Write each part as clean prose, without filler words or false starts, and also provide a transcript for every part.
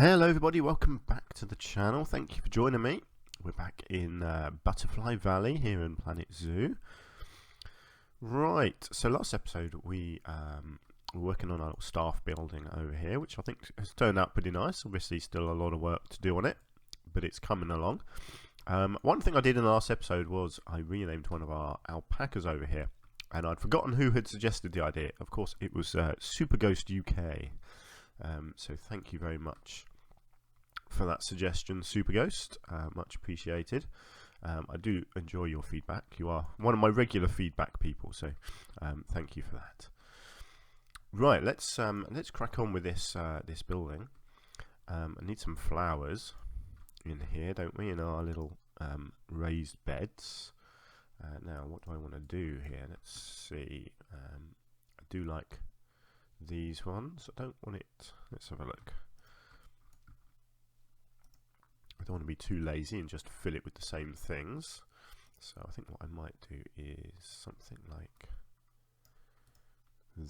Hello everybody, welcome back to the channel. Thank you for joining me. We're back in Butterfly Valley here in Planet Zoo. Right, so last episode we were working on our little staff building over here, which I think has turned out pretty nice. Obviously still a lot of work to do on it, but it's coming along. One thing I did in the last episode was I renamed one of our alpacas over here, and I'd forgotten who had suggested the idea. Of course it was Super Ghost UK. So thank you very much for that suggestion, Super Ghost. Much appreciated. I do enjoy your feedback. You are one of my regular feedback people, so thank you for that. Right, let's crack on with this this building. I need some flowers in here, don't we? In our little raised beds. Now, what do I want to do here? Let's see. I do like these ones. I don't want it. Let's have a look. I don't want to be too lazy and just fill it with the same things. So I think what I might do is something like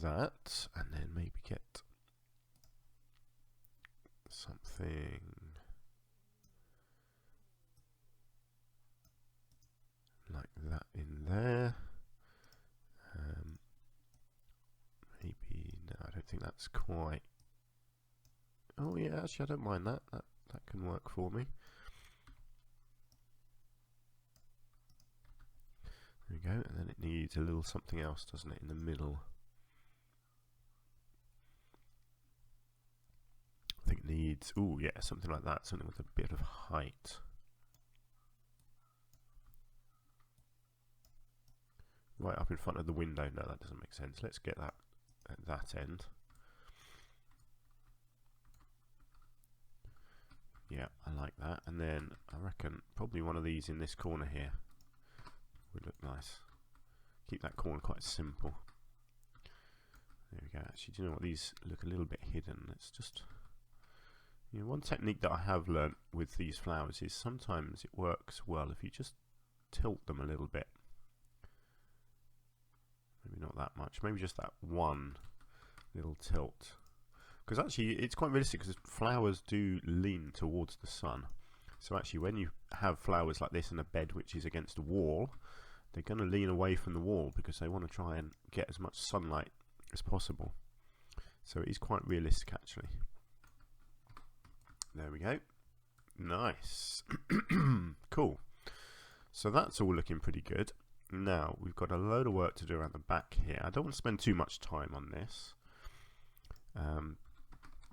that, and then maybe get something like that in there. Maybe, no, I don't think that's quite. Oh yeah, actually I don't mind that. That can work for me. There we go, and then it needs a little something else, doesn't it, in the middle? I think it needs, oh yeah, something like that, something with a bit of height. Right up in front of the window. No, that doesn't make sense. Let's get that at that end. Yeah, I like that. And then I reckon probably one of these in this corner here would look nice. Keep that corner quite simple. There we go. Actually, do you know what? These look a little bit hidden. It's just, you know, one technique that I have learnt with these flowers is sometimes it works well if you just tilt them a little bit. Maybe not that much. Maybe just that one little tilt. Because actually it's quite realistic, because flowers do lean towards the sun. So actually when you have flowers like this in a bed which is against a wall, they're going to lean away from the wall because they want to try and get as much sunlight as possible. So it is quite realistic actually. There we go. Nice. Cool. So that's all looking pretty good. Now we've got a load of work to do around the back here. I don't want to spend too much time on this.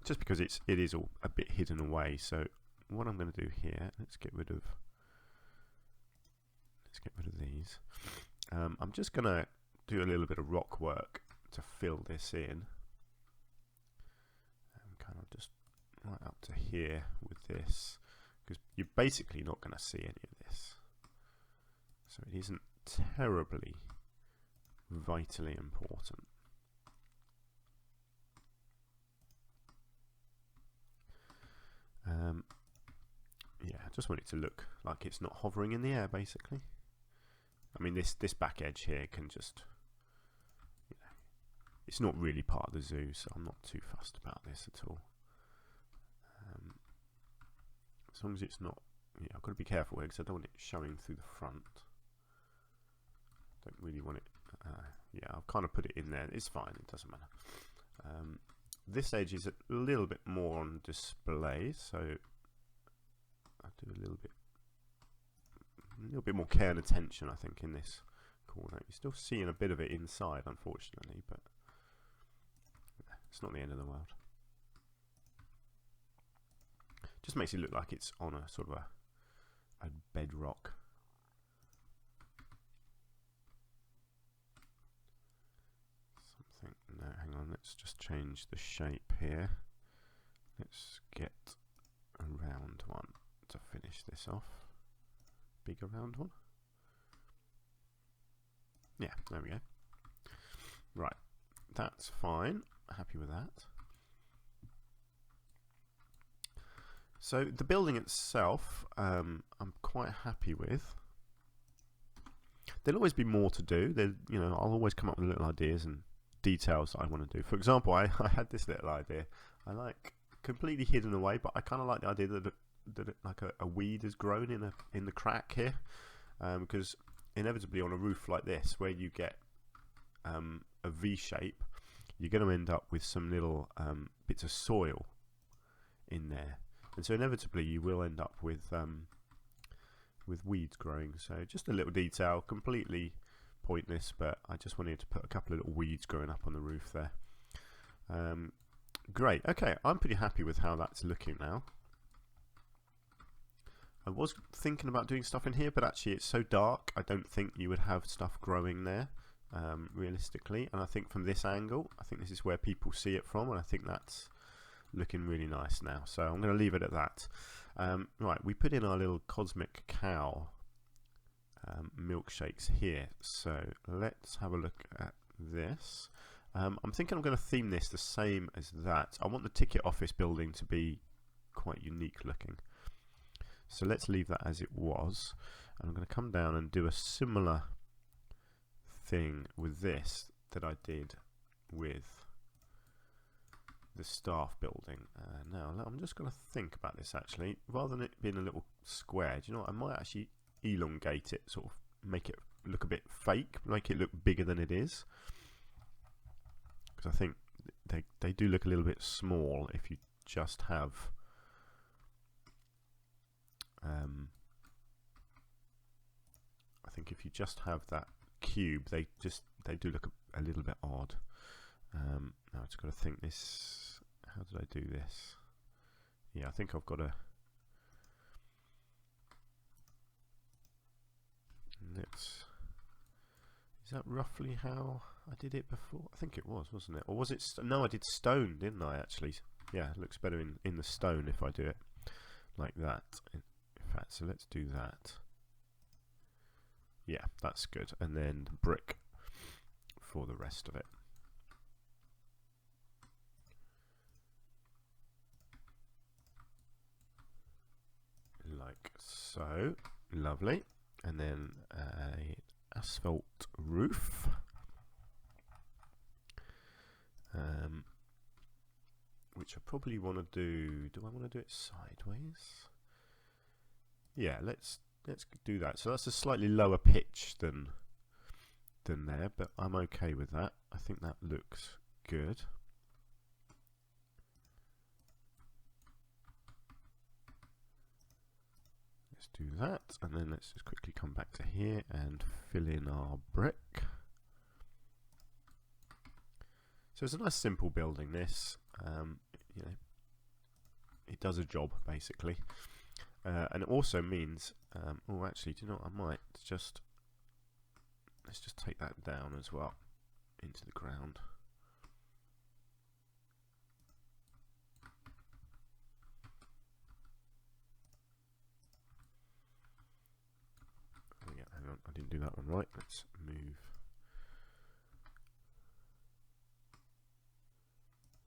Just because it is all a bit hidden away. So what I'm going to do here, let's get rid of these. I'm just going to do a little bit of rock work to fill this in. Kind of just right up to here with this, because you're basically not going to see any of this. So it isn't terribly vitally important. Yeah, I just want it to look like it's not hovering in the air, basically. I mean, this back edge here can just, you know, it's not really part of the zoo, so I'm not too fussed about this at all. As long as it's not, yeah, I've got to be careful here because I don't want it showing through the front. Don't really want it. Yeah, I've kind of put it in there. It's fine. It doesn't matter. This edge is a little bit more on display, so I'll do a little bit more care and attention, I think, in this corner. You're still seeing a bit of it inside, unfortunately, but it's not the end of the world. Just makes it look like it's on a sort of a bedrock. No, hang on, let's just change the shape here. Let's get a round one to finish this off. Bigger round one. Yeah, there we go. Right, that's fine. Happy with that. So the building itself, I'm quite happy with. There'll always be more to do. You know, I'll always come up with little ideas and details that I want to do. For example, I had this little idea. I like completely hidden away, but I kind of like the idea that like a weed has grown in the crack here, because inevitably on a roof like this, where you get a V shape, you're going to end up with some little bits of soil in there, and so inevitably you will end up with weeds growing. So just a little detail, completely pointless, but I just wanted to put a couple of little weeds growing up on the roof there. Great. Okay, I'm pretty happy with how that's looking now. I was thinking about doing stuff in here, but actually it's so dark, I don't think you would have stuff growing there realistically. And I think from this angle, I think this is where people see it from, and I think that's looking really nice now. So I'm going to leave it at that. Right, we put in our little cosmic cow milkshakes here. So let's have a look at this. I'm thinking I'm going to theme this the same as that. I want the ticket office building to be quite unique looking. So let's leave that as it was. And I'm going to come down and do a similar thing with this that I did with the staff building. Now I'm just going to think about this actually. Rather than it being a little square, do you know what? I might actually elongate it, sort of make it look a bit fake, make it look bigger than it is. Because I think they do look a little bit small if you just have I think if you just have that cube, they do look a little bit odd. Now I've just got to think this. How did I do this? Yeah, I think I've got to. Is that roughly how I did it before? I think it was, wasn't it? Or was it? No, I did stone, didn't I? Actually, yeah, it looks better in the stone if I do it like that. In fact, so let's do that. Yeah, that's good. And then brick for the rest of it. Like so. Lovely. And then a asphalt roof. Which I probably want to do. Do I want to do it sideways? Yeah, let's do that. So that's a slightly lower pitch than there, but I'm okay with that. I think that looks good. Let's do that, and then let's just quickly come back to here and fill in our brick. So it's a nice simple building, this. You know, it does a job basically. And it also means, oh actually, do you know what, I might just, let's just take that down as well, into the ground. Oh yeah, hang on, I didn't do that one right, let's move.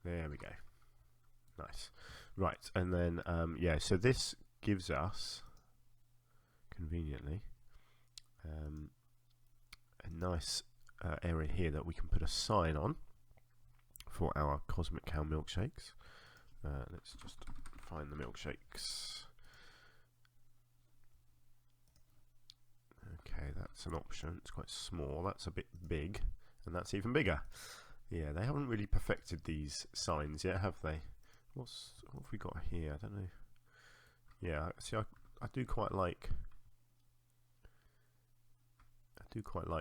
There we go. Nice. Right, and then, yeah, so this gives us, conveniently, a nice area here that we can put a sign on for our Cosmic Cow milkshakes. Let's just find the milkshakes. Okay, that's an option. It's quite small. That's a bit big, and that's even bigger. Yeah, they haven't really perfected these signs yet, have they? What have we got here? I don't know. Yeah, see, I do quite like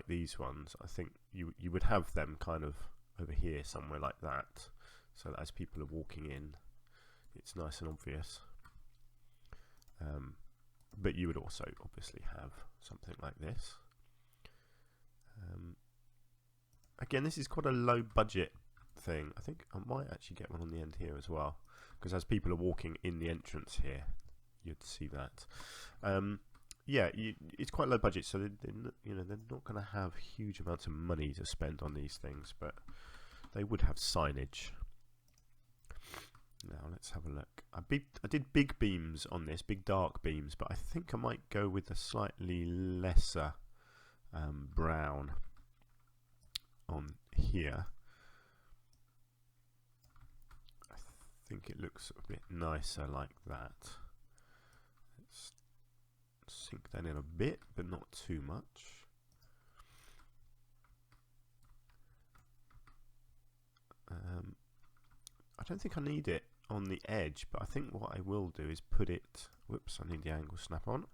these ones. I think you would have them kind of over here somewhere like that, so that as people are walking in, it's nice and obvious. But you would also obviously have something like this. Again, this is quite a low budget thing. I think I might actually get one on the end here as well, because as people are walking in the entrance here, you'd see that. Yeah, it's quite low budget, so they're not going to have huge amounts of money to spend on these things, but they would have signage. Now let's have a look. I did big beams on this, big dark beams, but I think I might go with a slightly lesser brown on here. I think it looks a bit nicer like that. Let's sink that in a bit, but not too much. I don't think I need it on the edge, but I think what I will do is put it, whoops, I need the angle snap on.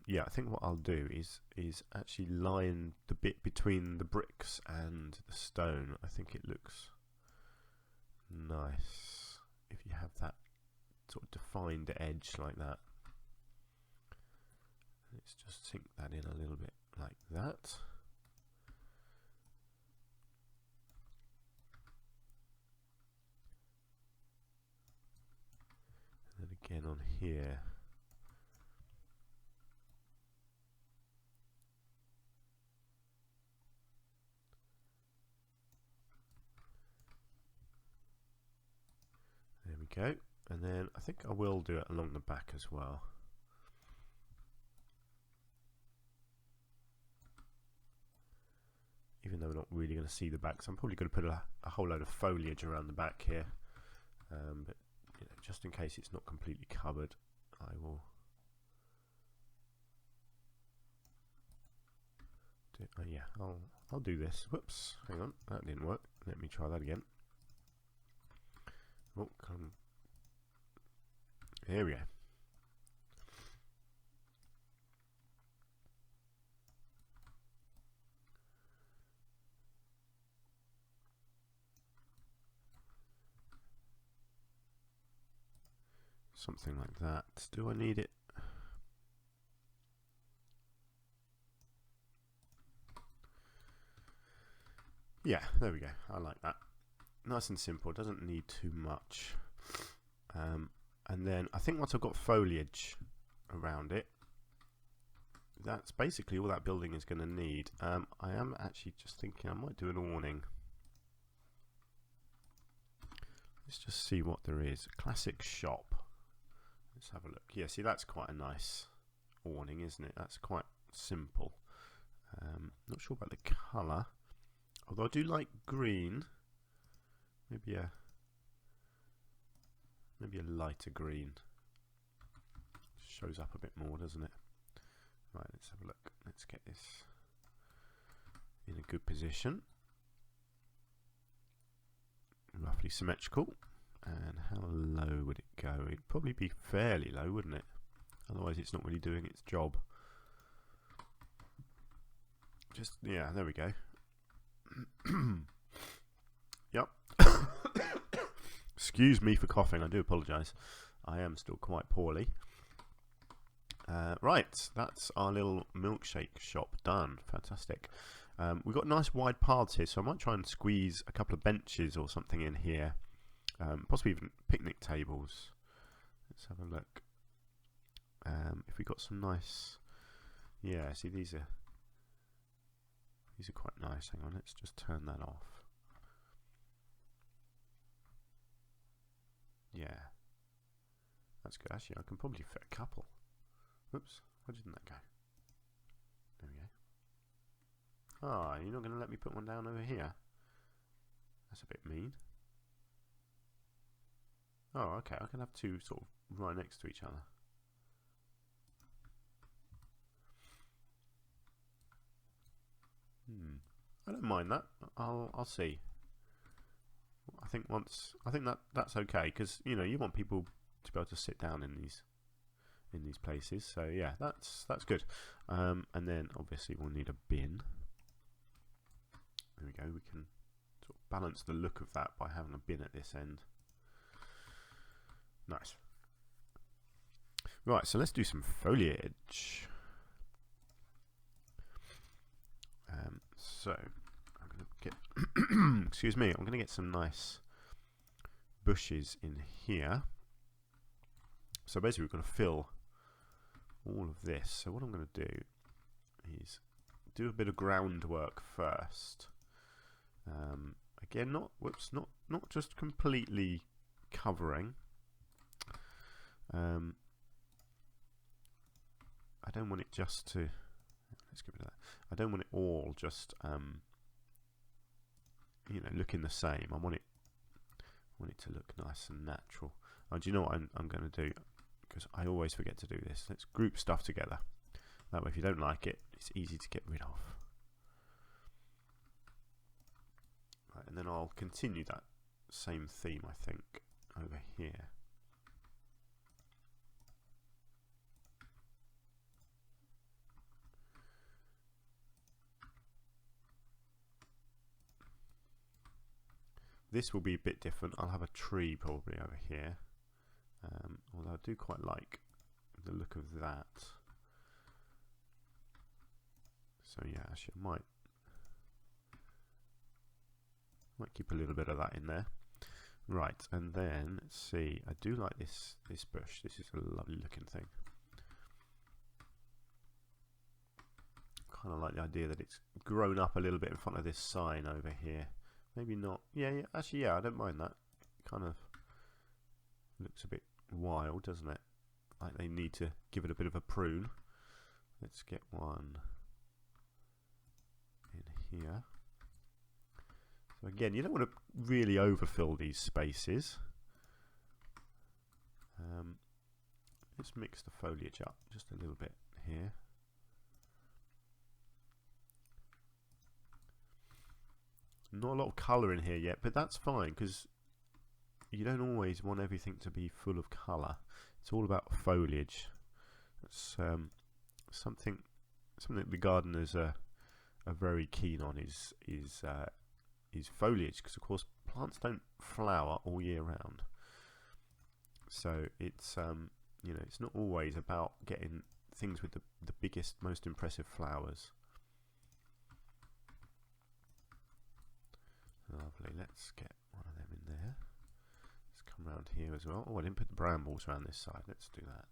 Yeah, I think what I'll do is actually line the bit between the bricks and the stone. I think it looks nice if you have that sort of defined edge like that. Let's just sink that in a little bit like that. And then again on here. There we go. And then I think I will do it along the back as well. Even though we're not really going to see the back, so I'm probably going to put a whole load of foliage around the back here. But you know, just in case it's not completely covered, I will do. Yeah, I'll do this. Whoops, hang on, that didn't work. Let me try that again. Oh, come. Here we go. Something like that. Do I need it? Yeah, there we go. I like that. Nice and simple. Doesn't need too much. And then I think once I've got foliage around it, that's basically all that building is going to need. I am actually just thinking I might do an awning. Let's just see what there is. Classic shop. Let's have a look. Yeah, see, that's quite a nice awning, isn't it? That's quite simple. Not sure about the colour, although I do like green. Maybe a lighter green. Shows up a bit more, doesn't it? Right, let's have a look. Let's get this in a good position. Roughly symmetrical. And how low would it go? It'd probably be fairly low, wouldn't it? Otherwise it's not really doing its job. Just, yeah, there we go. Yep. Excuse me for coughing, I do apologise. I am still quite poorly. Right, that's our little milkshake shop done. Fantastic. We've got nice wide paths here, so I might try and squeeze a couple of benches or something in here. Possibly even picnic tables. Let's have a look. If we got some nice, yeah. See, these are quite nice. Hang on, let's just turn that off. Yeah, that's good. Actually, I can probably fit a couple. Oops, why didn't that go? There we go. Ah, you're not going to let me put one down over here? That's a bit mean. Oh, okay, I can have two sort of right next to each other. I don't mind that. I'll see. I think that's okay, because you know you want people to be able to sit down in these places. So yeah, that's good. And then obviously we'll need a bin. There we go. We can sort of balance the look of that by having a bin at this end. Nice. Right, so let's do some foliage. So I'm going to get excuse me, I'm going to get some nice bushes in here. So basically we're going to fill all of this. So what I'm going to do is do a bit of groundwork first. Again, not just completely covering. I don't want it just to, let's get rid of that. I don't want it all just you know, looking the same. I want it want it to look nice and natural. And do you know what I'm going to do? Because I always forget to do this. Let's group stuff together. That way if you don't like it, it's easy to get rid of. Right, and then I'll continue that same theme, I think, over here. This will be a bit different. I'll have a tree probably over here. Although I do quite like the look of that. So yeah, actually I might keep a little bit of that in there. Right, and then let's see. I do like this bush. This is a lovely looking thing. Kind of like the idea that it's grown up a little bit in front of this sign over here. Maybe not. Yeah, actually, yeah, I don't mind that. Kind of looks a bit wild, doesn't it? Like they need to give it a bit of a prune. Let's get one in here. So again, you don't want to really overfill these spaces. Let's mix the foliage up just a little bit here. Not a lot of colour in here yet, but that's fine because you don't always want everything to be full of colour. It's all about foliage. That's something that the gardeners are very keen on is foliage, because of course plants don't flower all year round. So it's you know, it's not always about getting things with the biggest, most impressive flowers. Lovely, let's get one of them in there. Let's come around here as well. Oh, I didn't put the brambles around this side. Let's do that.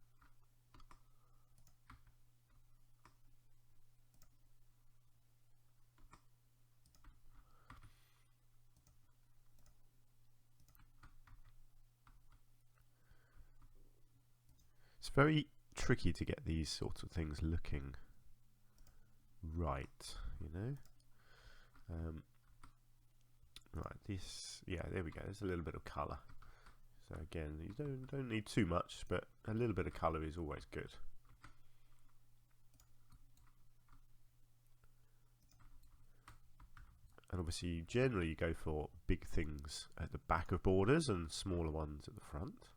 It's very tricky to get these sorts of things looking right, you know. Right, this, yeah, there we go. There's a little bit of colour. So again, you don't need too much, but a little bit of colour is always good. And obviously, generally you go for big things at the back of borders and smaller ones at the front.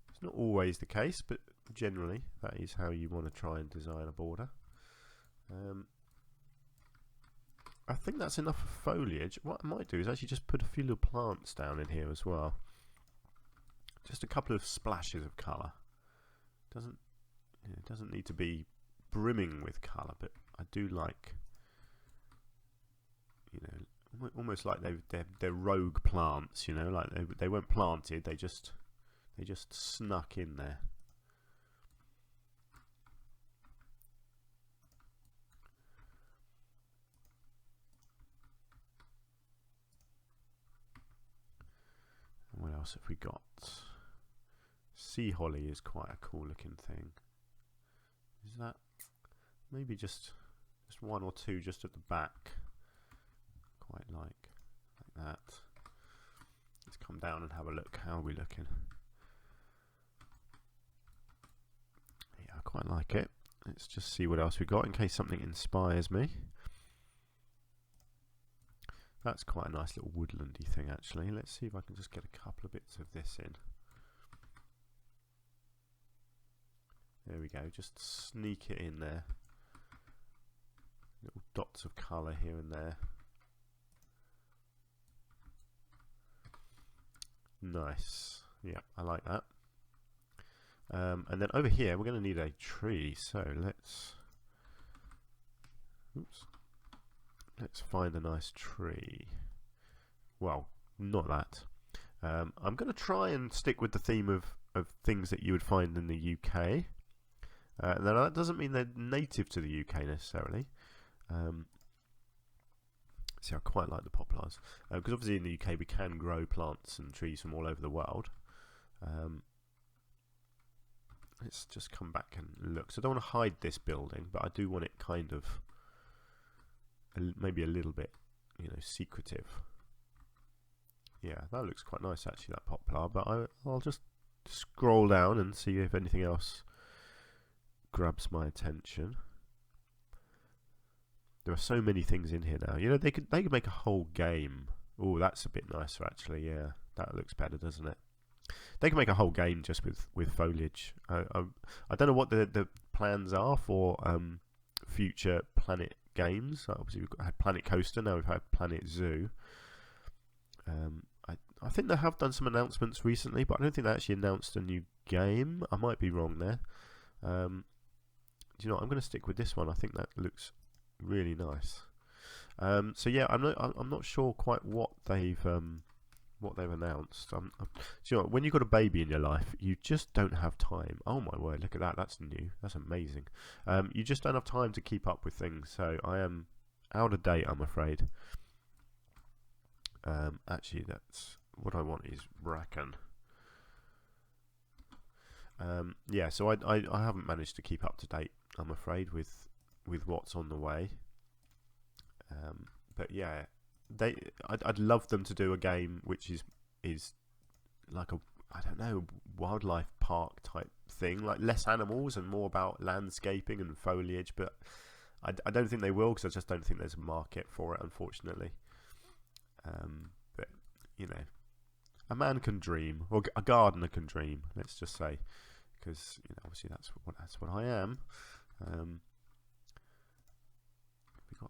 It's not always the case, but generally that is how you want to try and design a border. I think that's enough of foliage. What I might do is actually just put a few little plants down in here as well. Just a couple of splashes of colour. It doesn't need to be brimming with colour, but I do like, you know, almost like they're rogue plants. You know, like they weren't planted. They just snuck in there. What else have we got? Sea holly is quite a cool looking thing. Is that maybe just one or two just at the back? Quite like that. Let's come down and have a look. How are we looking? Yeah, I quite like it. Let's just see what else we got in case something inspires me. That's quite a nice little woodlandy thing actually. Let's see if I can just get a couple of bits of this in. There we go, just sneak it in there. Little dots of colour here and there. Nice. Yeah, I like that. And then over here we're going to need a tree, so let's find a nice tree. Well, not that. I'm going to try and stick with the theme of things that you would find in the UK. Now that doesn't mean they're native to the UK necessarily. See, I quite like the poplars because obviously in the UK we can grow plants and trees from all over the world. Let's just come back and look. So I don't want to hide this building, but I do want it kind of maybe a little bit, you know, secretive. Yeah, that looks quite nice actually, that poplar. But I'll just scroll down and see if anything else grabs my attention. There are so many things in here now. You know, they could make a whole game. Oh, that's a bit nicer actually. Yeah, that looks better, doesn't it? They can make a whole game just with foliage. I don't know what the plans are for future Planet games. Obviously, we've had Planet Coaster. Now we've had Planet Zoo. I think they have done some announcements recently, but I don't think they actually announced a new game. I might be wrong there. Do you know what? I'm going to stick with this one. I think that looks really nice. So yeah, I'm not sure quite what they've announced. Do you know what? When you've got a baby in your life, you just don't have time. Oh my word! Look at that. That's new. That's amazing. You just don't have time to keep up with things. So I am out of date, I'm afraid. Actually, that's what I want is bracken. Yeah, so I haven't managed to keep up to date, I'm afraid, with what's on the way. But yeah, I'd love them to do a game which is like a, I don't know, wildlife park type thing, like less animals and more about landscaping and foliage. But I don't think they will, because I just don't think there's a market for it, unfortunately. But you know, a man can dream, or a gardener can dream. Let's just say, because you know, obviously that's what I am.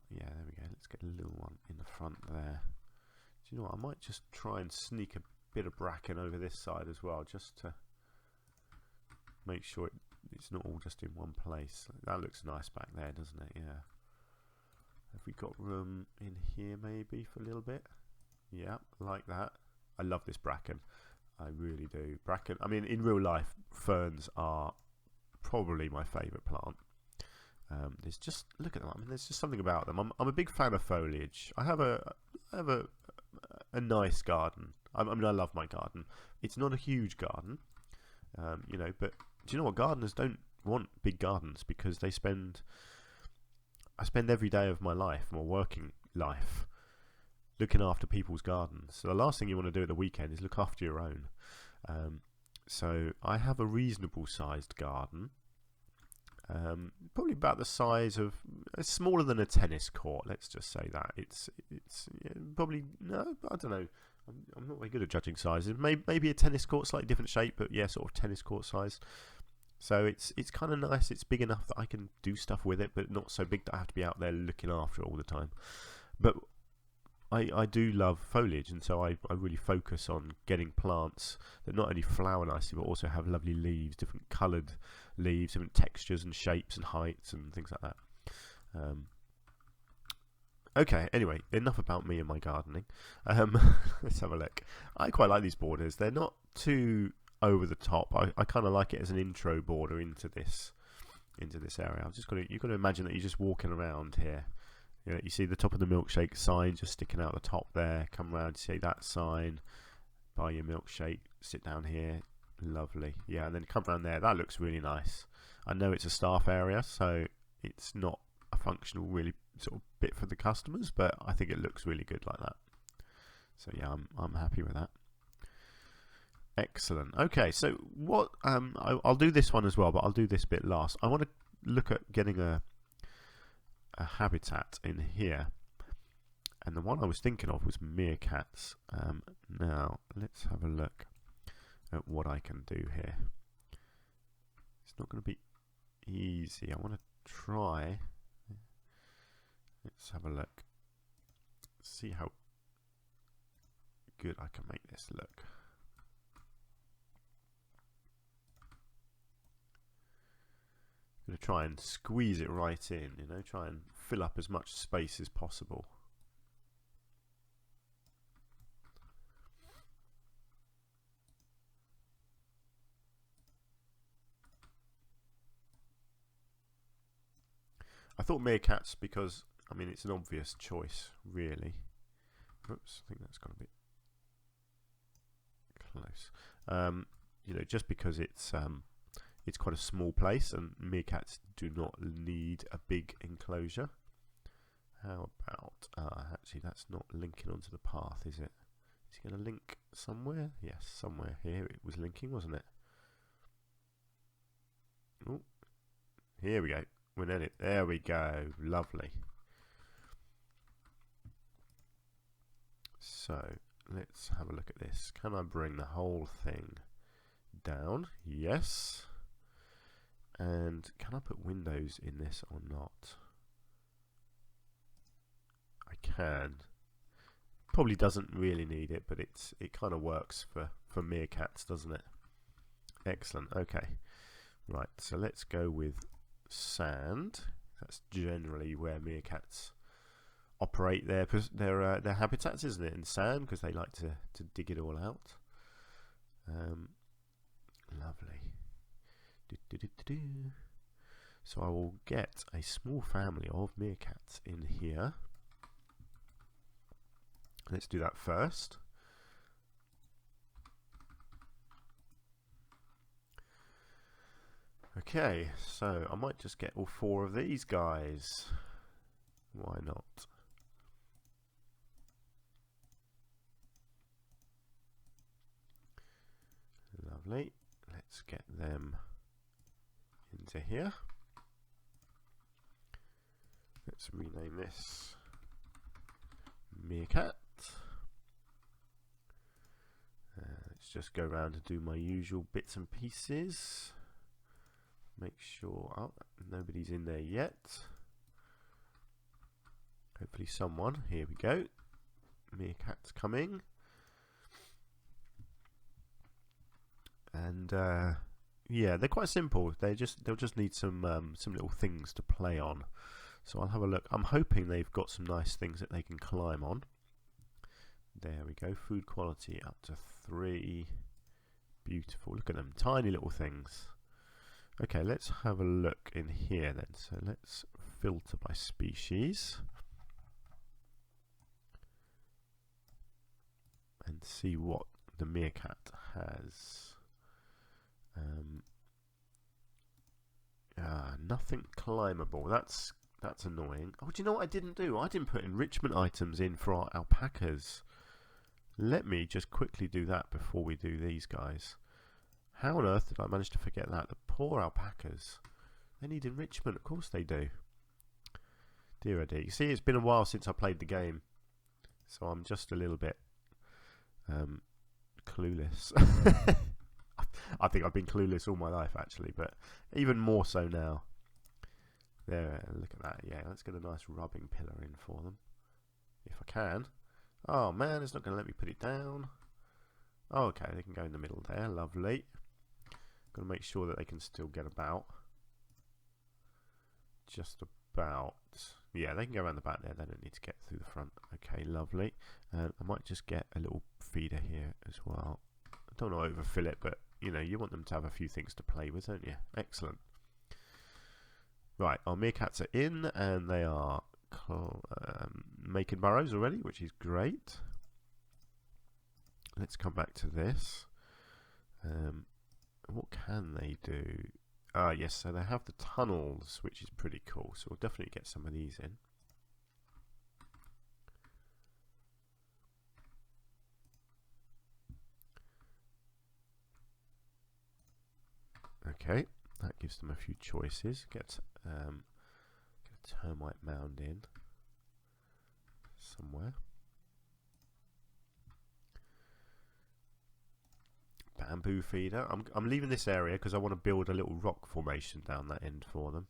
Yeah, there we go. Let's get a little one in the front there. Do you know what? I might just try and sneak a bit of bracken over this side as well, just to make sure it's not all just in one place. That looks nice back there, doesn't it? Yeah. Have we got room in here maybe for a little bit? Yeah, like that. I love this bracken. I really do. Bracken, I mean, in real life, ferns are probably my favourite plant. There's just, look at them. I mean, there's just something about them. I'm a big fan of foliage. I have a nice garden. I mean, I love my garden. It's not a huge garden, you know. But do you know what? Gardeners don't want big gardens, because I spend every day of my life, my working life, looking after people's gardens. So the last thing you want to do at the weekend is look after your own. So I have a reasonable sized garden. Probably about the size of, it's smaller than a tennis court, let's just say that. It's yeah, probably, no, I don't know, I'm not very good at judging sizes. Maybe a tennis court, slightly different shape, but yeah, sort of tennis court size. So it's kind of nice. It's big enough that I can do stuff with it, but not so big that I have to be out there looking after it all the time. But I do love foliage, and so I really focus on getting plants that not only flower nicely, but also have lovely leaves, different coloured leaves, different textures and shapes and heights and things like that. Okay, anyway, enough about me and my gardening. Let's have a look. I quite like these borders. They're not too over the top. I kind of like it as an intro border into this area. You've got to imagine that you're just walking around here. You know, you see the top of the milkshake sign just sticking out the top there. Come around, see that sign, buy your milkshake, sit down here. Lovely. Yeah, and then come around there. That looks really nice. I know it's a staff area, so it's not a functional really sort of bit for the customers, but I think it looks really good like that. So yeah, I'm happy with that. Excellent. Okay, so what I'll do this one as well, but I'll do this bit last. I want to look at getting a habitat in here, and the one I was thinking of was meerkats. Now let's have a look at what I can do here. It's not going to be easy. I want to try. Let's have a look. See how good I can make this look. I'm going to try and squeeze it right in, you know, try and fill up as much space as possible. I thought meerkats because, I mean, it's an obvious choice, really. Oops, I think that's got a bit close. You know, just because it's quite a small place, and meerkats do not need a big enclosure. How about, actually that's not linking onto the path, is it? Is he going to link somewhere? Yes, somewhere here it was linking, wasn't it? Oh, here we go. We're in it. There we go. Lovely. So let's have a look at this. Can I bring the whole thing down? Yes. And can I put windows in this or not? I can. Probably doesn't really need it, but it kind of works for meerkats, doesn't it? Excellent. Okay. Right. So let's go with sand. That's generally where meerkats operate their habitats, isn't it? In sand, because they like to dig it all out. Lovely. So I will get a small family of meerkats in here. Let's do that first. Okay, so I might just get all 4 of these guys. Why not? Lovely. Let's get them into here. Let's rename this Meerkat. Let's just go around and do my usual bits and pieces. Make sure nobody's in there yet. Hopefully someone. Here we go. Meerkat's coming. And yeah, they're quite simple. They'll just need some little things to play on. So I'll have a look. I'm hoping they've got some nice things that they can climb on. There we go. Food quality up to 3. Beautiful. Look at them, tiny little things. Okay, let's have a look in here then. So let's filter by species and see what the meerkat has. Nothing climbable. That's annoying. Oh, do you know what I didn't do? I didn't put enrichment items in for our alpacas. Let me just quickly do that before we do these guys. How on earth did I manage to forget that? The poor alpacas. They need enrichment. Of course they do. Dear oh dear. You see, it's been a while since I played the game, so I'm just a little bit clueless. I think I've been clueless all my life, actually, but even more so now. There, look at that. Yeah, let's get a nice rubbing pillar in for them, if I can. Oh man, it's not going to let me put it down. Oh, okay, they can go in the middle there. Lovely. Got to make sure that they can still get about. Just about. Yeah, they can go around the back there. They don't need to get through the front. Okay, lovely. I might just get a little feeder here as well. I don't want to overfill it, but you know, you want them to have a few things to play with, don't you? Excellent. Right, our meerkats are in, and they are making burrows already, which is great. Let's come back to this. What can they do? Yes, so they have the tunnels, which is pretty cool. So we'll definitely get some of these in. Okay, that gives them a few choices. Get a termite mound in somewhere. Bamboo feeder. I'm leaving this area because I want to build a little rock formation down that end for them.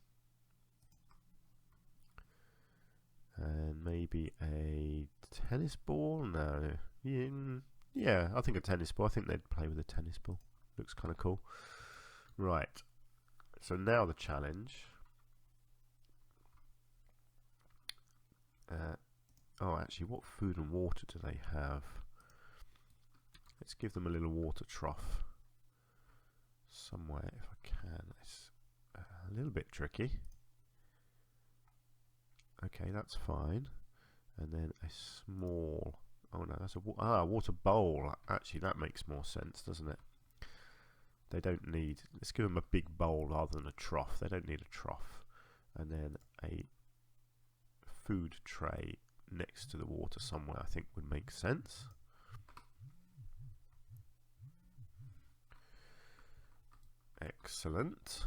And maybe a tennis ball? No. Yeah, I think a tennis ball. I think they'd play with a tennis ball. Looks kind of cool. Right. So now the challenge. Oh, actually, what food and water do they have? Let's give them a little water trough somewhere if I can. It's a little bit tricky. Okay, that's fine. And then a small... Oh no, that's a water bowl. Actually, that makes more sense, doesn't it? They don't need... Let's give them a big bowl rather than a trough. They don't need a trough. And then a food tray next to the water somewhere, I think would make sense. Excellent.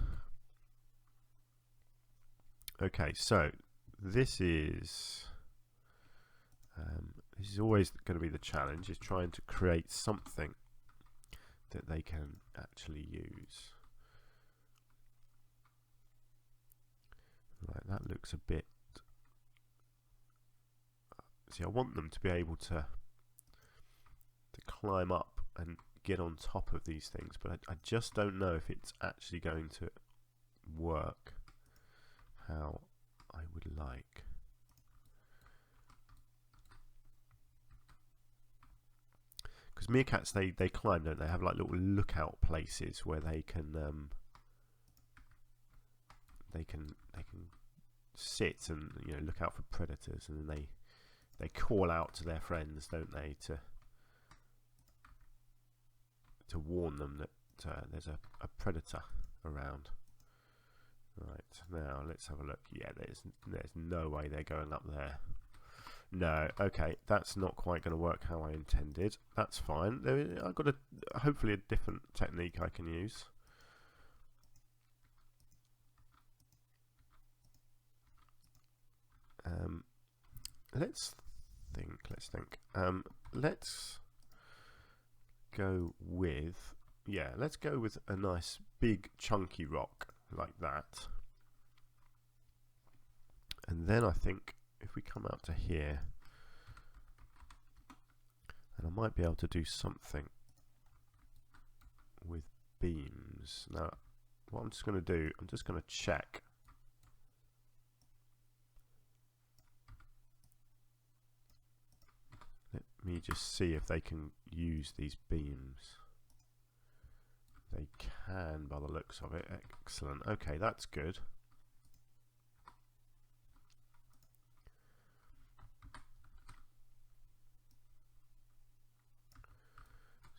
Okay, so this is always going to be the challenge, is trying to create something that they can actually use. Right, that looks a bit... See, I want them to be able to climb up and get on top of these things, but I just don't know if it's actually going to work how I would like. Because meerkats, they climb, don't they? Have like little lookout places where they can sit and, you know, look out for predators, and then they call out to their friends, don't they, to warn them that there's a predator around. Right, now let's have a look. Yeah, there's no way they're going up there. No, okay, that's not quite going to work how I intended. That's fine. I've got hopefully a different technique I can use. Let's think. Let's go with, yeah, let's go with a nice big chunky rock like that. And then I think if we come out to here, and I might be able to do something with beams. Now, what I'm just going to do, I'm just going to check. Let me just see if they can use these beams. They can, by the looks of it. Excellent. Okay, that's good.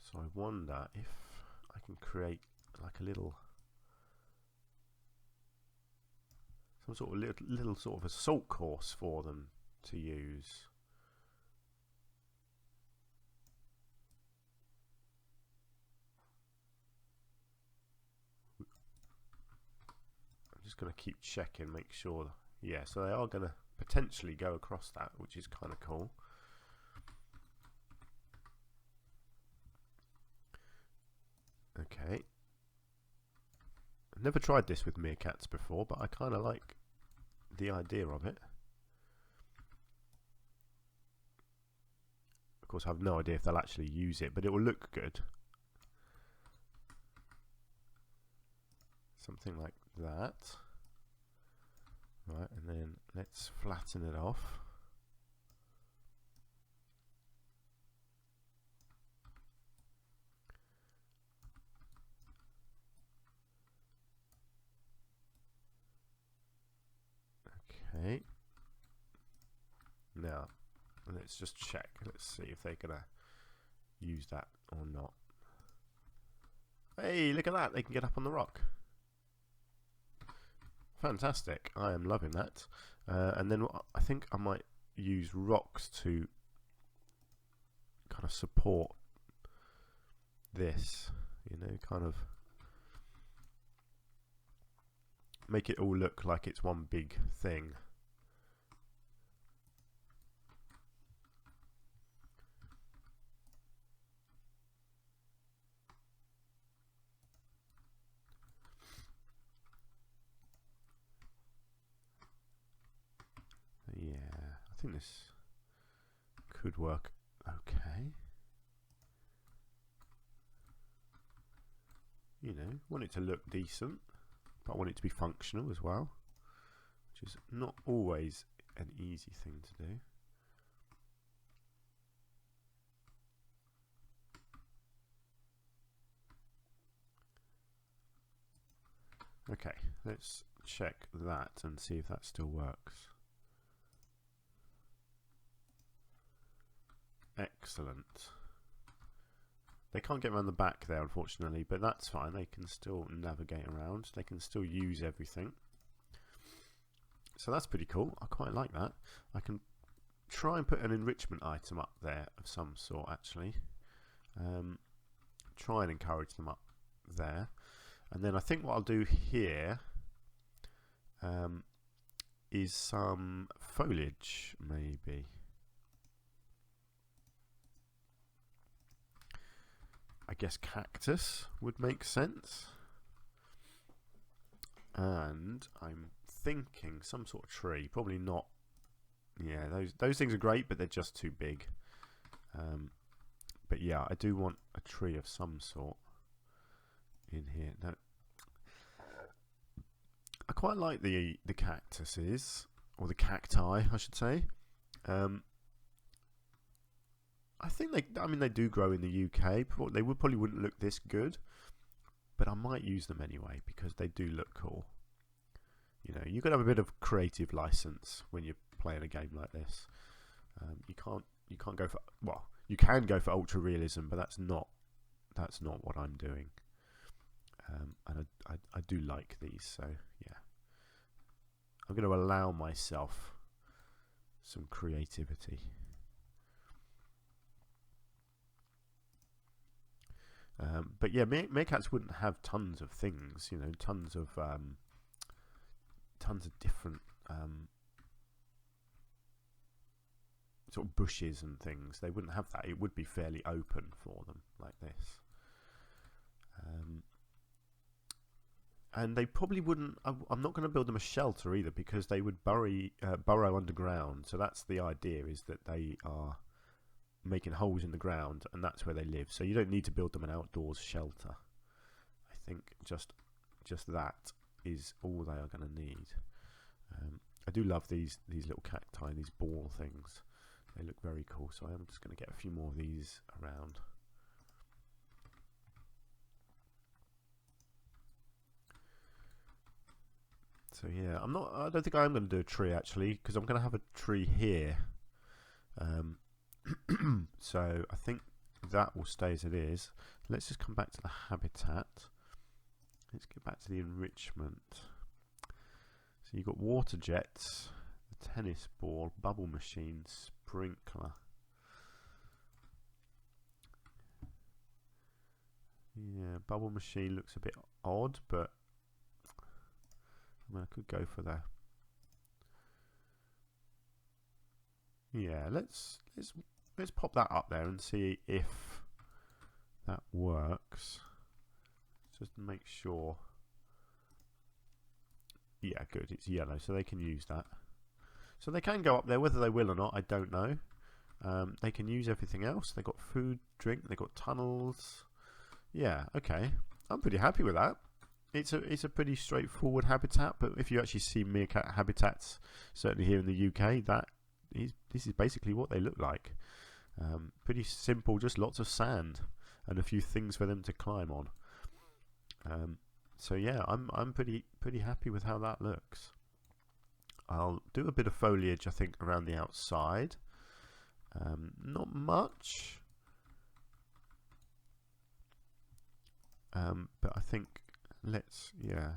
So I wonder if I can create like a little, some sort of little sort of assault course for them to use. I'm just going to keep checking, make sure. Yeah, so they are going to potentially go across that, which is kind of cool. Okay. I've never tried this with meerkats before, but I kind of like the idea of it. Of course, I have no idea if they'll actually use it, but it will look good. Something like that. Right, and then let's flatten it off. Okay. Now, let's just check. Let's see if they're going to use that or not. Hey, look at that. They can get up on the rock. Fantastic. I am loving that. And then I think I might use rocks to kind of support this, you know, kind of make it all look like it's one big thing. Yeah, I think this could work okay. You know, want it to look decent, but I want it to be functional as well, which is not always an easy thing to do. Okay, let's check that and see if that still works. Excellent. They can't get around the back there, unfortunately, but that's fine. They can still navigate around. They can still use everything. So that's pretty cool. I quite like that. I can try and put an enrichment item up there of some sort, actually. Try and encourage them up there. And then I think what I'll do here is some foliage, maybe. I guess cactus would make sense. And I'm thinking some sort of tree, probably not. Yeah, those things are great, but they're just too big. But yeah, I do want a tree of some sort in here. No, I quite like the cactuses, or the cacti, I should say. I think they do grow in the UK. They probably wouldn't look this good, but I might use them anyway because they do look cool. You know, you got to have a bit of creative license when you're playing a game like this. You can't go for, well, you can go for ultra realism, but that's not what I'm doing. And I do like these, so yeah, I'm going to allow myself some creativity. But yeah, meerkats wouldn't have tons of things, you know, tons of different sort of bushes and things. They wouldn't have that. It would be fairly open for them like this. And they probably wouldn't. I'm not going to build them a shelter either, because they would burrow underground. So that's the idea, is that they are making holes in the ground, and that's where they live. So you don't need to build them an outdoors shelter. I think just that is all they are going to need. I do love these little cacti, these ball things. They look very cool. So I'm just going to get a few more of these around. So yeah, I don't think I'm going to do a tree actually, because I'm going to have a tree here. So I think that will stay as it is. Let's just come back to the habitat. Let's get back to the enrichment. So you've got water jets, the tennis ball, bubble machine, sprinkler. Yeah, bubble machine looks a bit odd, but I mean, I could go for that. Yeah, let's pop that up there and see if that works. Just make sure. Yeah, good. It's yellow, so they can use that. So they can go up there. Whether they will or not, I don't know. They can use everything else. They got food, drink. They got tunnels. Yeah, okay. I'm pretty happy with that. It's a pretty straightforward habitat, but if you actually see meerkat habitats, certainly here in the UK, this is basically what they look like. Pretty simple, just lots of sand and a few things for them to climb on. So yeah, I'm pretty happy with how that looks. I'll do a bit of foliage, I think, around the outside. Not much, but I think yeah.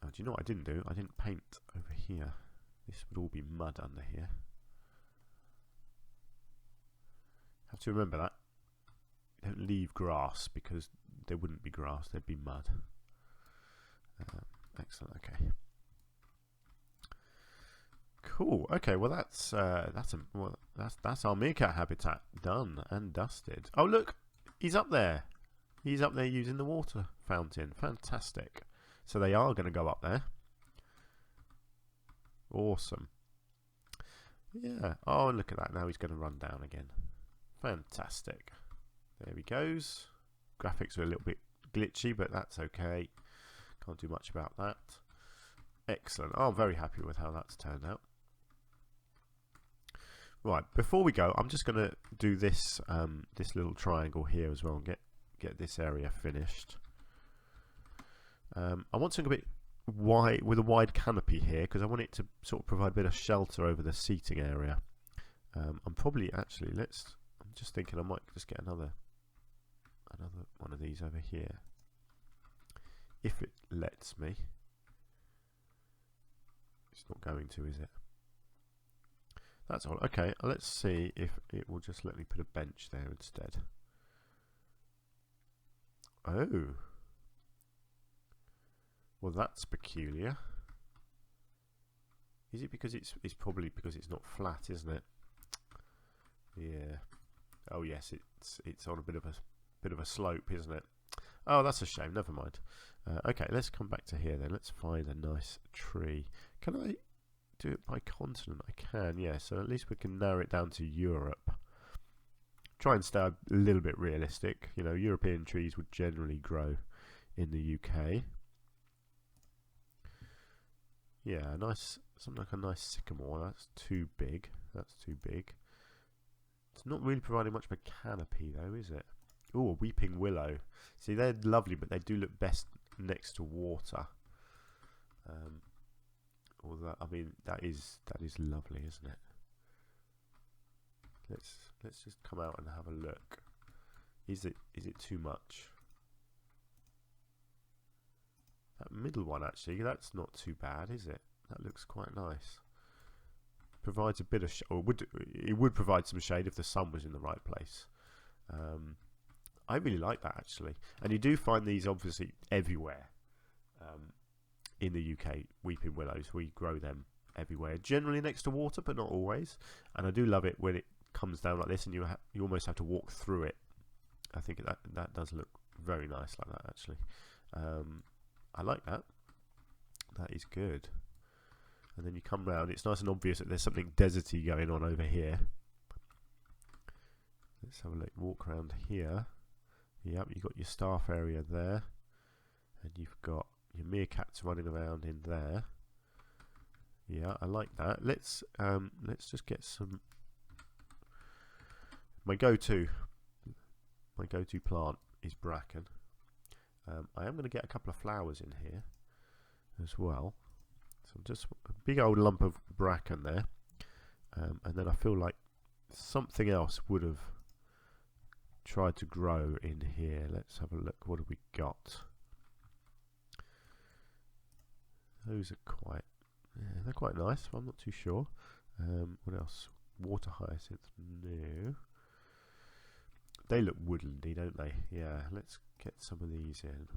Oh, do you know what I didn't do? I didn't paint over here. This would all be mud under here. Have to remember that. Don't leave grass, because there wouldn't be grass, there'd be mud. Excellent. Okay. Cool. Okay. Well, that's our meerkat habitat done and dusted. Oh, look, he's up there. He's up there using the water fountain. Fantastic. So they are going to go up there. Awesome. Yeah. Oh, look at that. Now he's going to run down again. Fantastic. There he goes. Graphics are a little bit glitchy, but that's okay. Can't do much about that. Excellent. Oh, I'm very happy with how that's turned out. Right, before we go, I'm just going to do this this little triangle here as well and get this area finished. I want something a bit wide, with a wide canopy here, because I want it to sort of provide a bit of shelter over the seating area. I'm probably actually I'm just thinking I might just get another one of these over here, if it lets me. It's not going to, is it? That's all. Okay, let's see if it will just let me put a bench there instead. Oh. Well, that's peculiar. Is it because it's probably because it's not flat, isn't it? Yeah. Oh yes, it's on a bit of a slope, isn't it? Oh, that's a shame. Never mind. Okay, let's come back to here then. Let's find a nice tree. Can I do it by continent? I can, yeah. So at least we can narrow it down to Europe. Try and stay a little bit realistic. You know, European trees would generally grow in the UK. Yeah, something like a nice sycamore. That's too big. That's too big. It's not really providing much of a canopy though, is it? Oh, a weeping willow. See, they're lovely, but they do look best next to water. Although, I mean, that is lovely, isn't it? Let's just come out and have a look. Is it too much? That middle one, actually, that's not too bad, is it? That looks quite nice. Provides a bit of or it would provide some shade if the sun was in the right place. I really like that, actually. And you do find these obviously everywhere in the UK. Weeping willows, we grow them everywhere, generally next to water, but not always. And I do love it when it comes down like this and you almost have to walk through it. I think that does look very nice like that, actually. I like that. That is good. And then you come round, it's nice and obvious that there's something deserty going on over here. Let's have a look, walk around here. Yep, you've got your staff area there. And you've got your meerkats running around in there. Yeah, I like that. Let's just get some. My go-to plant is bracken. I am going to get a couple of flowers in here as well. So just a big old lump of bracken there, and then I feel like something else would have tried to grow in here. Let's have a look. What have we got? Those are quite, yeah, they're quite nice. I'm not too sure. What else? Water hyacinth. No. They look woodlandy, don't they? Yeah. Let's get some of these in.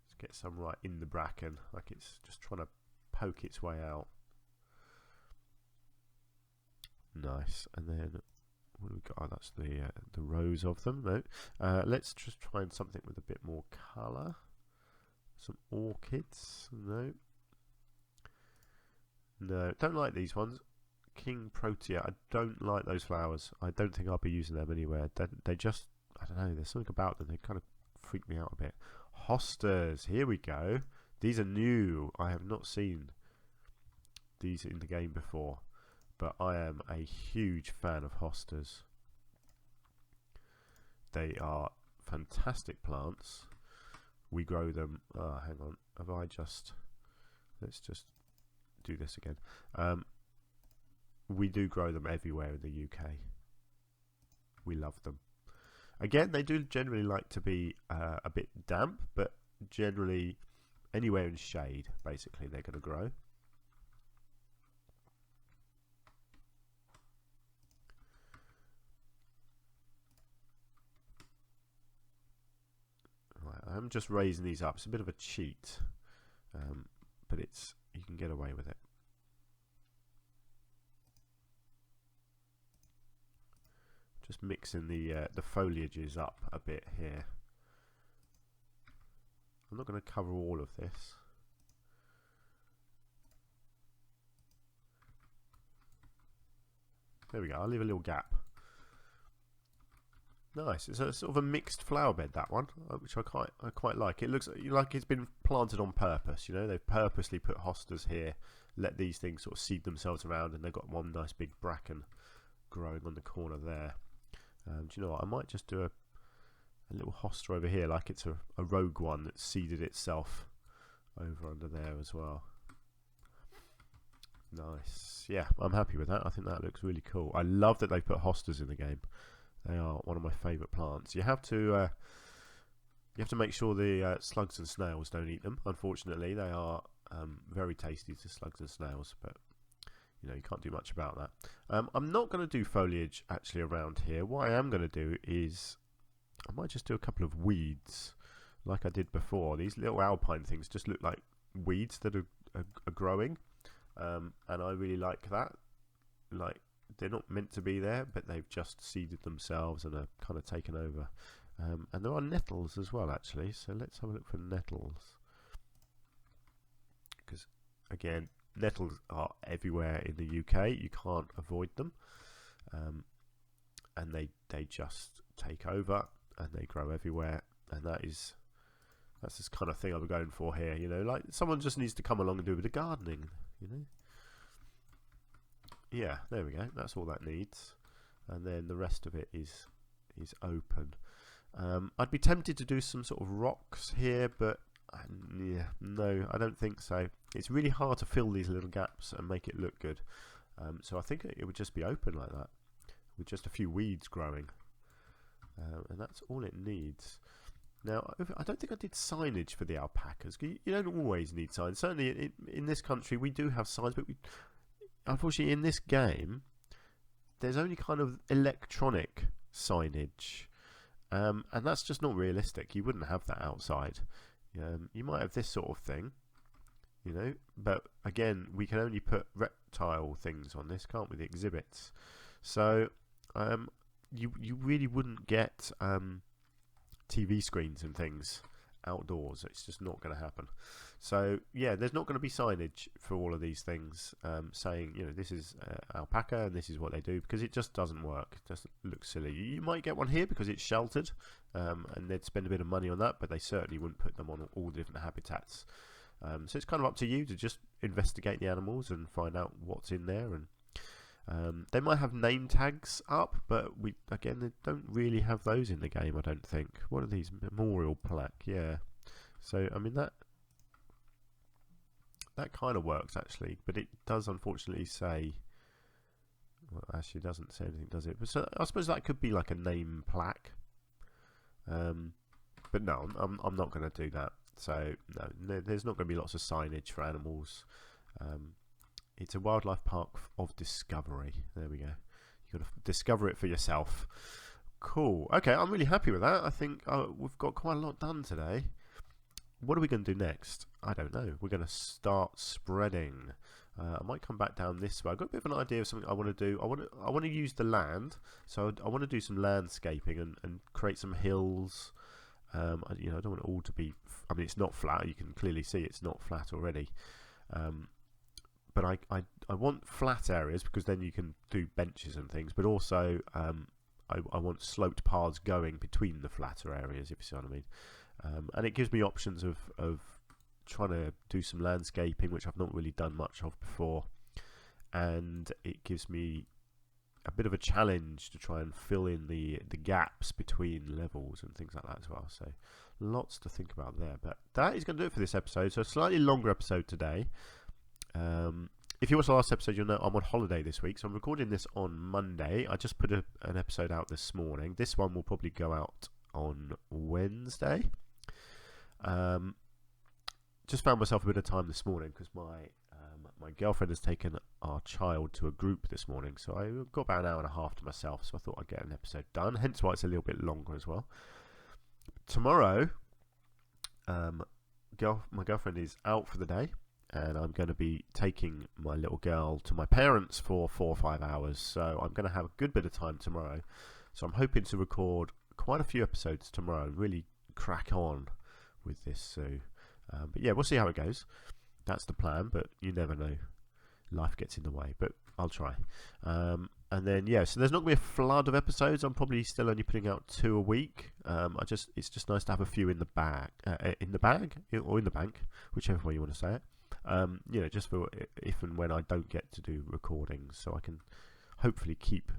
Let's get some right in the bracken, like it's just trying to poke its way out. Nice. And then what do we got? Oh, that's the rows of them. No. Let's just try and something with a bit more colour. Some orchids. No. No, don't like these ones. King Protea. I don't like those flowers. I don't think I'll be using them anywhere. They just, I don't know, there's something about them. They kind of freak me out a bit. Hostas. Here we go. These are new. I have not seen these in the game before. But I am a huge fan of hostas. They are fantastic plants. We grow them. Oh, hang on. Let's just do this again. We do grow them everywhere in the UK. We love them. Again, they do generally like to be a bit damp, but generally anywhere in shade, basically, they're going to grow. I'm just raising these up. It's a bit of a cheat, but you can get away with it. Just mixing the foliages up a bit here. I'm not going to cover all of this. There we go. I'll leave a little gap. Nice. It's a sort of a mixed flower bed, that one, which I quite like. It looks like it's been planted on purpose. You know, they've purposely put hostas here, let these things sort of seed themselves around, and they've got one nice big bracken growing on the corner there. Do you know what? I might just do a little hosta over here, like it's a rogue one that seeded itself over under there as well. Nice. Yeah, I'm happy with that. I think that looks really cool. I love that they've put hostas in the game. They are one of my favourite plants. You have to make sure the slugs and snails don't eat them. Unfortunately, they are very tasty to slugs and snails. But you know, you can't do much about that. I'm not going to do foliage actually around here. What I am going to do is I might just do a couple of weeds like I did before. These little alpine things just look like weeds that are growing, and I really like that. Like, they're not meant to be there, but they've just seeded themselves and are kind of taken over. And there are nettles as well, actually, so let's have a look for nettles, because again, nettles are everywhere in the UK. You can't avoid them, and they just take over and they grow everywhere, and that's this kind of thing I'm going for here. You know, like someone just needs to come along and do a bit of gardening, you know. Yeah, there we go, that's all that needs, and then the rest of it is open. I'd be tempted to do some sort of rocks here, but yeah, no, I don't think so. It's really hard to fill these little gaps and make it look good, so I think it would just be open like that with just a few weeds growing, and that's all it needs. Now, I don't think I did signage for the alpacas. You don't always need signs. Certainly in this country we do have signs, but unfortunately in this game there's only kind of electronic signage, and that's just not realistic. You wouldn't have that outside. You might have this sort of thing, you know, but again, we can only put reptile things on this, can't we, the exhibits. So you really wouldn't get TV screens and things outdoors. It's just not going to happen. So yeah, there's not going to be signage for all of these things saying, you know, this is alpaca and this is what they do, because it just doesn't work. It just looks silly. You might get one here because it's sheltered, and they'd spend a bit of money on that, but they certainly wouldn't put them on all different habitats. So it's kind of up to you to just investigate the animals and find out what's in there. And they might have name tags up, but they don't really have those in the game, I don't think. What are these? Memorial plaque, yeah. So I mean that kind of works actually, but it does unfortunately say, well, actually it doesn't say anything, does it? But so I suppose that could be like a name plaque, but no, I'm not going to do that. So no, there's not going to be lots of signage for animals. It's a wildlife park of discovery. There we go. You've got to discover it for yourself. Cool. Okay, I'm really happy with that. I think we've got quite a lot done today. What are we going to do next? I don't know. We're going to start spreading. I might come back down this way. I've got a bit of an idea of something I want to do. I want to use the land. So I want to do some landscaping and create some hills. You know, I don't want it all to be. I mean, it's not flat. You can clearly see it's not flat already. But I want flat areas because then you can do benches and things. But also, I want sloped paths going between the flatter areas, if you see what I mean. And it gives me options of trying to do some landscaping, which I've not really done much of before. And it gives me a bit of a challenge to try and fill in the gaps between levels and things like that as well. So lots to think about there. But that is going to do it for this episode. So a slightly longer episode today. If you watched the last episode, you'll know I'm on holiday this week, so I'm recording this on Monday. I just put an episode out this morning. This one will probably go out on Wednesday. Just found myself a bit of time this morning because my girlfriend has taken our child to a group this morning, so I got about an hour and a half to myself, so I thought I'd get an episode done, hence why it's a little bit longer as well. Tomorrow, my girlfriend is out for the day, and I'm going to be taking my little girl to my parents for 4 or 5 hours, so I'm going to have a good bit of time tomorrow. So I'm hoping to record quite a few episodes tomorrow and really crack on with this. So, but yeah, we'll see how it goes. That's the plan, but you never know. Life gets in the way, but I'll try. And then yeah, so there's not going to be a flood of episodes. I'm probably still only putting out 2 a week. It's just nice to have a few in the bag, or in the bank, whichever way you want to say it. You know, just for if and when I don't get to do recordings, so I can hopefully keep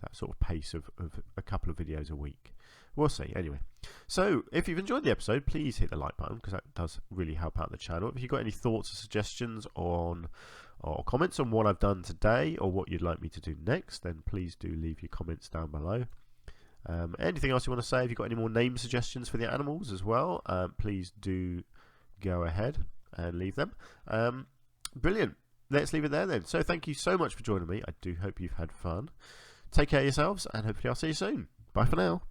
that sort of pace of a couple of videos a week. We'll see. Anyway, so if you've enjoyed the episode, please hit the like button because that does really help out the channel. If you've got any thoughts or suggestions or comments on what I've done today or what you'd like me to do next, then please do leave your comments down below. Anything else you want to say? If you've got any more name suggestions for the animals as well, please do go ahead and leave them. Brilliant. let's leave it there then. So thank you so much for joining me. I do hope you've had fun. Take care of yourselves, and hopefully I'll see you soon. Bye for now.